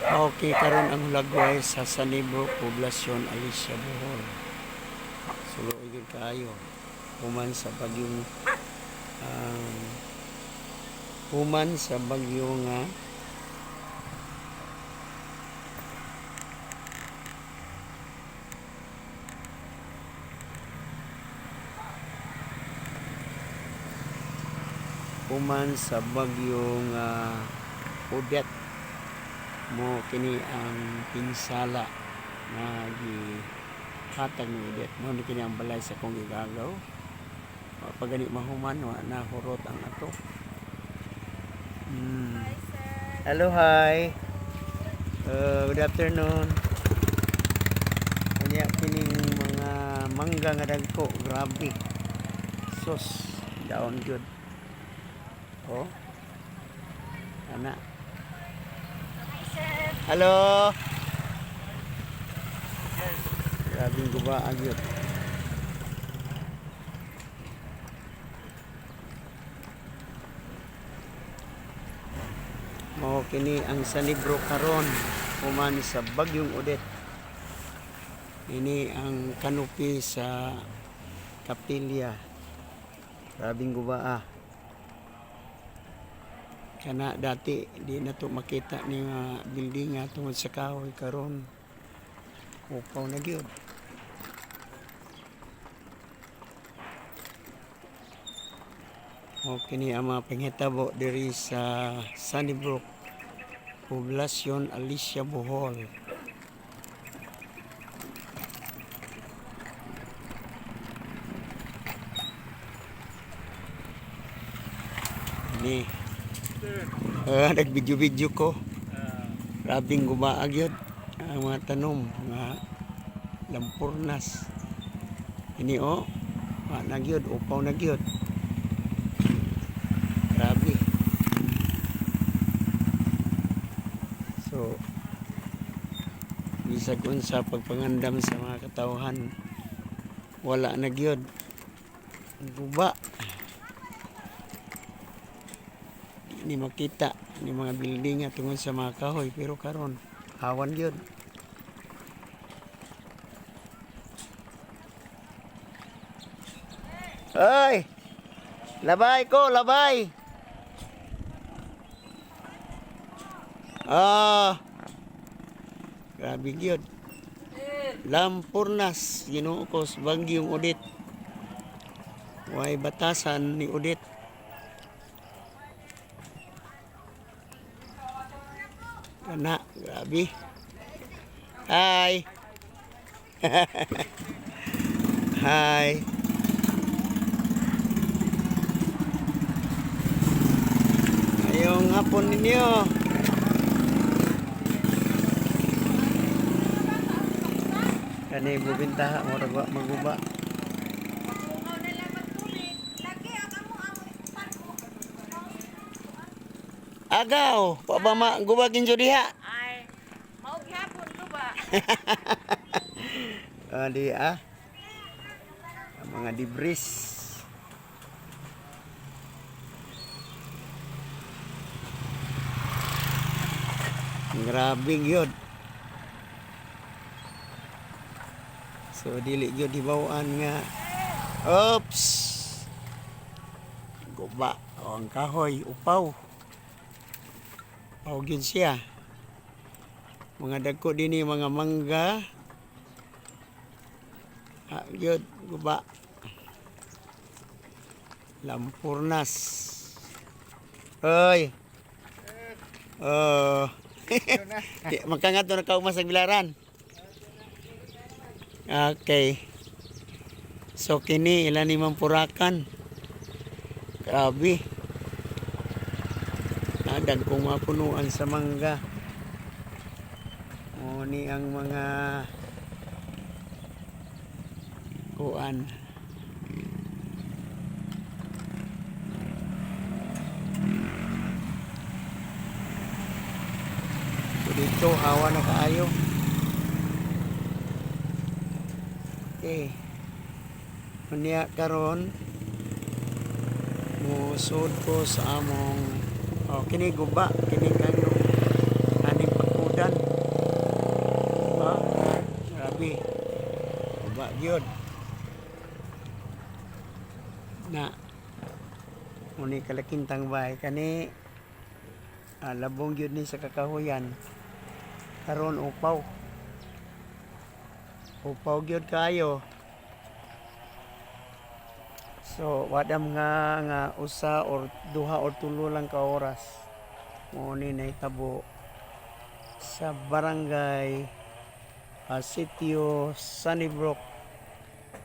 Okay, karon ang hulagway sa Sanibro, Poblasyon, Alicia, Bohol. Suloy gyud kaayo. Human sa bagyong um, human sa bagyo nga Odette mo kini ang pinsala nga gihatag ni Odette mo kini ang balay sa kong igagaw pag gani mahuman wa na hurot ang ato. Hi, sir. Hello, hi. Good afternoon. Kanya kining mga mangga nga dagko, grabe. Sus, daon gyud. Oh. Ana. Hi, sir. Hello. Grabe guba agyud. Mao kini ang Sanibro karon human sa bagyong Odette. Ini ang kanopi sa kapilya. Grabing guba. Kana dati di na to makita ni nga building nga tungod sa kahoy karon upaw na gyud. Okay ni ang mga panghitabo diri sa Sunnybrook, Poblasyon, Alicia, Bohol. Ni nag-video ko. Grabing gumaag yun. Ang mga tanom, mga lampurnas. Ini nagyod, upaw nagyod. Grabe. So, bisag unsa pagpangandam sa mga katawhan, wala nagyod. Guba. Ni makita ni mga building nga tungod sa mga kahoy pero karon hawan gyud. Ay! Labay ko, labay. Grabe gyud. Lampurnas Ginoo ko sa bagyong Odette. Way batasan ni Odette. Kana, grabe. Hi. Hi. Ngayong hapon ninyo. Kani bubintaha mo ragwa maguba. Magungaw na lang magtubig. Lagi ang Agaw, pa ba magubagin jud diha? Ay, maog hapon ko ba? Di ang mga debris. Grabe gyud. So dili gyud hibaw-an nga. Oops. Guba ang kahoy upaw. Upaw gyud siya. Mga dagko dinhi mga mangga. Gyud guba. Lampurnas. Oy. Magkangat na kaumas ang bilaran. Okay. So kini ilan ni mampurakan. Grabe. Dagkong mapunuan sa mangga. Ni ang mga kuan. Dito hawa na kaayo. Okay. Unya karon musod ko sa among kini guba kini kanyo aning pagkudan gyud. Na muni kalakintang bay kani labong gyud ni sa kakahuyan. Karon upaw. Upaw gyud kayo. So wadam nga usa or duha or tulo lang ka oras. Mo ni nahitabo sa barangay Sitio Sunnybrook,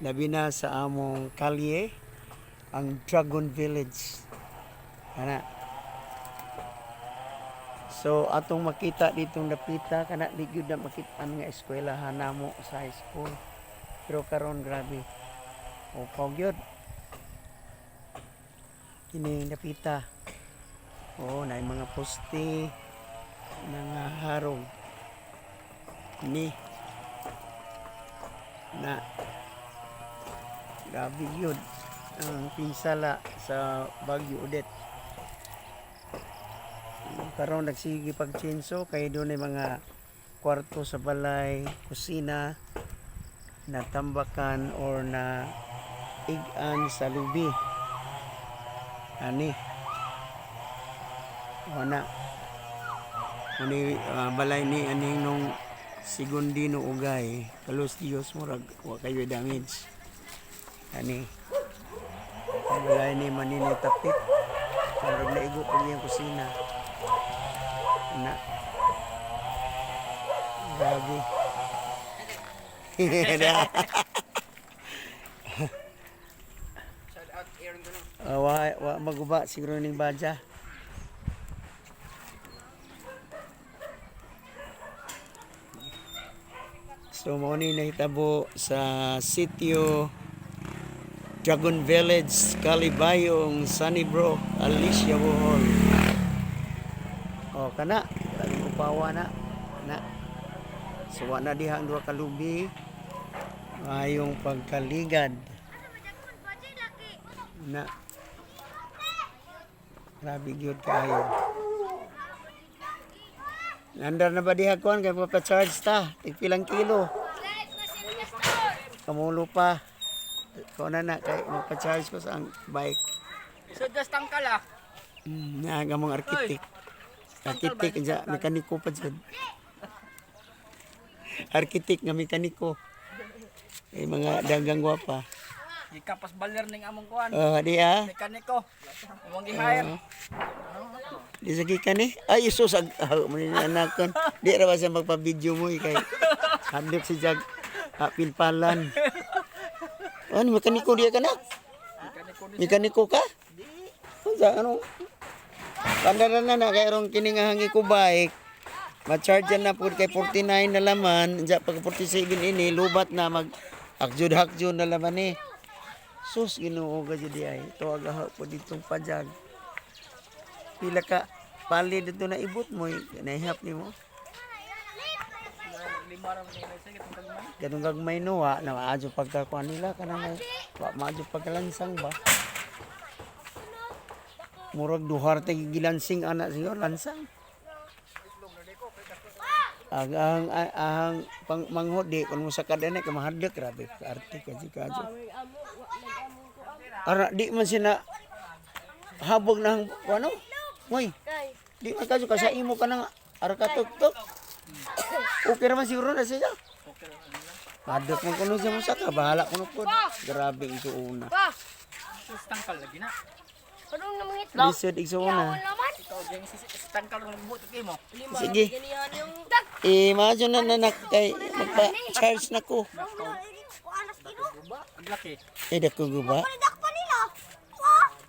labi na sa among kalye ang Dragon Village ana. So atong makita ditong napita kana di gyud na makita nga eskwelahan namo sa high school, pero karon grabe upaw gyud kini napita. Oo, na mga poste mga harong ni na grabe yun ang pinsala sa Baguio Odette. Karon nagsige pagchenso kay doon ay mga kwarto sa balay, kusina na tambakan or na igan sa lubi ani wana ani balay ni aning nung Segundino Ugay Kalos Dios murag wa kayo damage ani balay ni Manini Tapit murag naigo ko niyang kusina na grabe. Wa maguba siguro ning badya. So mao ni nahitabo sa sitio Dragon Village, Calibayong, Sunnybrook, Alicia, Bohol. O kana, dali upawa na. So wa na dihang duha ka lubi. Ayong pagkaligad. Na. Grabe gyud kayo. Nandar na ba diha kuan kay pa-charge ta? Tigpilang kilo. Kamulo pa. Ko na kay magpa-charge ko sa ang bike. So just tangkal ah. Naga mong arkitek. Arkitek ja mekaniko pa jud. Arkitek nga mekaniko. Eh mga dagang gwapa. Ikapas baler ning among kuan. Di Mekaniko. Among gi-hire. Di sa gikan ni. Ay isus mo ni anakan. Di ra ba siya magpa-video mo kay handok si jag pilpalan. Ano mekaniko dia kana? Mekaniko ka? Unsa ano? Pandaran na kay rong kini nga hangi ko bike. Ma-charge na pud kay 49 na laman, ja pag 47 ini lubat na mag hakjud na laman ni. Sus Ginoo ga jud ay. To agaha po ditong pajag. Pila ka pali dito na ibot mo, naihap nimo. Katong gagmay no na maadyo pagkakuan nila kanang wa maadyo pagkalansang ba. Murag Duharte gilansing anak siya lansang. Ang manghodi kun mo sa kadene ka mahadlok grabe ka arte ka jikadyo. Ara di man sina habog nang ano? Moy. Di man kadyo ka sa imo ka nang ara ka tuk. Okay naman siguro na siya. Padok mo kuno siya mo saka bahala kuno pod. Grabe ito una. Tangkal lagi na. Anong namangitlaw? Lisod igso una. Ikaw jeng tangkal ng buto mo. Sige. Imagine na kay magpa-charge na ko. Aglaki. Dako guba.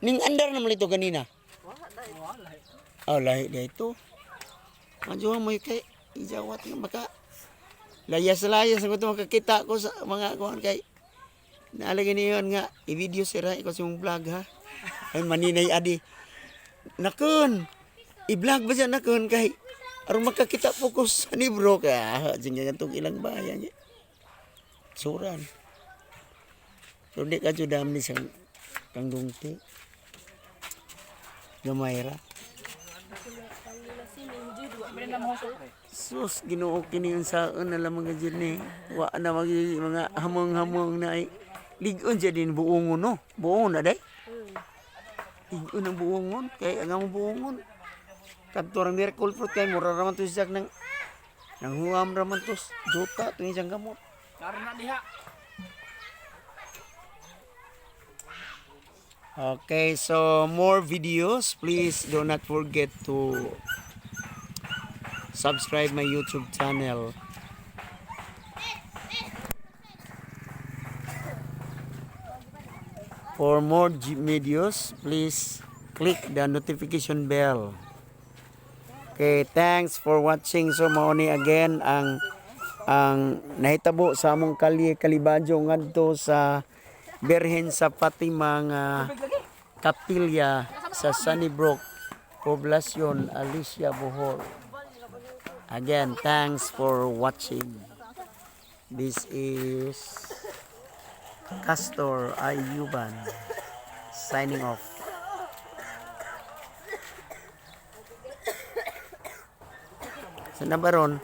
Ning andar naman ito ganina. Oh, lahi dito. Madyo mo kay ijawat nga baka layas ako ito makakita ko sa mga kuhan kay naalagay niyon nga i-video sira ko sa yung vlog ha. Ay maninay adi. Nakun. I-vlog ba siya nakun kay aron makakita fokus sa ni bro ka. Jing gantong ilang bayan. Suran. So di ka jud dam ni sang kanggungti. Gamayra. Bili na mo pre. Sus, Ginoo kini unsaon na lang mga dyan eh. Wa na magi mga hamong-hamong na ay. Ligon siya din buongon no. Buongon na day. Ligon ang buongon. Kaya ang buongon. Kadto ang miracle fruit kay mura raman to siya nang huam raman to. Juta to isang gamot. Karon na diha. Okay, so more videos. Please do not forget to subscribe my YouTube channel. For more videos, please click the notification bell. Okay, thanks for watching. So mao ni again ang nahitabo sa among kalye Kalibadyo ngadto sa Birhen sa Fatima nga kapilya sa Sunnybrook, Poblacion, Alicia, Bohol. Again, thanks for watching. This is Castor Ayuban signing off. Sa nabaron,